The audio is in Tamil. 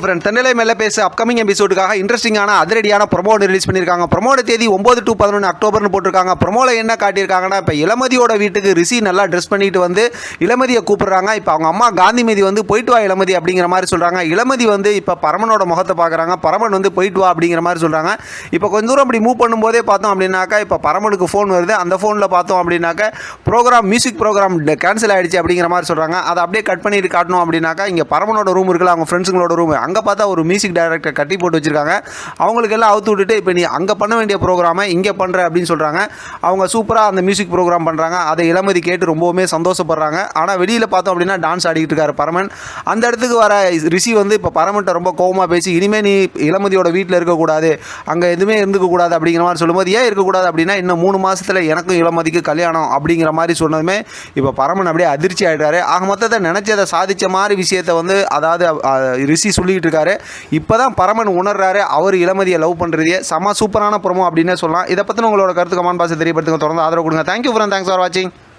ஃப்ரெண்ட் தென்னலை மேலே பேச அப்கமிங் எபிசோடுக்காக இன்ட்ரெஸ்டிங்கான அதிரடியான ப்ரொமோ ரிலீஸ் பண்ணியிருக்காங்க. ப்ரொமோட தேதி 9 to 11 அக்டோபர்னு போட்டிருக்காங்க. ப்ரொமோல என்ன காட்டியிருக்காங்கன்னா, இப்போ இளமதியோட வீட்டுக்கு ரிஷி நல்லா ட்ரெஸ் பண்ணிட்டு வந்து இளமதியை கூப்பிடுறாங்க. இப்போ அவங்க அம்மா காந்திமதி வந்து போயிட்டு வா இளமதி அப்படிங்கிற மாதிரி சொல்கிறாங்க. இளமதி வந்து இப்போ பரமனோட முகத்தை பார்க்குறாங்க. பரமன் வந்து போயிட்டு வா அப்படிங்கிற மாதிரி சொல்கிறாங்க. இப்போ கொஞ்சம் தூரம் அப்படி மூவ் பண்ணும்போதே பார்த்தோம் அப்படின்னாக்கா, இப்போ பரமனுக்கு ஃபோன் வருது. அந்த ஃபோனில் பார்த்தோம் அப்படின்னாக்கா மியூசிக் ப்ரோக்ராம் கேன்சல் ஆகிடுச்சு அப்படிங்கிற மாதிரி சொல்கிறாங்க. அதை அப்படியே கட் பண்ணிட்டு காட்டணும் அப்படின்னாக்கா, இங்கே பரமனோட ரூம் இருக்குல்ல, அவங்க ஃப்ரெண்ட்ஸுங்களோட ரூம், அங்கே பார்த்தா ஒரு மியூசிக் டைரக்டர் கட்டி போட்டு வச்சுருக்காங்க. அவங்களுக்கு எல்லாம் அவுத்து விட்டுட்டு இப்போ நீ அங்கே பண்ண வேண்டிய ப்ரோக்ராமை இங்கே பண்ணுற அப்படின்னு சொல்கிறாங்க. அவங்க சூப்பராக அந்த மியூசிக் ப்ரோக்ராம் பண்ணுறாங்க. அதை இளமதி கேட்டு ரொம்பவுமே சந்தோஷப்படுறாங்க. ஆனால் வெளியில் பார்த்தோம் அப்படின்னா டான்ஸ் ஆடிக்கிட்டு இருக்காரு பரமன். அந்த இடத்துக்கு வர ரிஷி வந்து இப்போ பரமன்ட்ட ரொம்ப கோவமாக பேசி, இனிமேல் நீ இளமதியோட வீட்டில் இருக்கக்கூடாது, அங்கே எதுவுமே இருந்துக்கக்கூடாது அப்படிங்கிற மாதிரி சொல்லும்போது, ஏன் இருக்கக்கூடாது அப்படின்னா, இன்னும் 3 மாதத்தில் எனக்கும் இளமதிக்கு கல்யாணம் அப்படிங்கிற மாதிரி சொன்னதுமே இப்போ பரமன் அப்படியே அதிர்ச்சி ஆகிட்டாரு. ஆக மொத்தத்தை நினச்சதை சாதித்த மாதிரி விஷயத்தை வந்து அதாவது ரிஷி சொல்லிக்கிட்டு இருக்காரு. இப்போ தான் பரமன் உணர்றாரு அவர் இளமதியை லவ் பண்ணுறதே. செம சூப்பரான ப்ரோமோ அப்படின்னே சொல்லலாம். இதை பற்றின உங்களோட கருத்து கமெண்ட் பாக்ஸில் தெரியப்படுத்துங்க. தொடர்ந்து ஆதரவு கொடுங்க. தேங்க்யூ ஃப்ரெண்ட், தேங்க்ஸ் ஃபார் வாட்சிங்.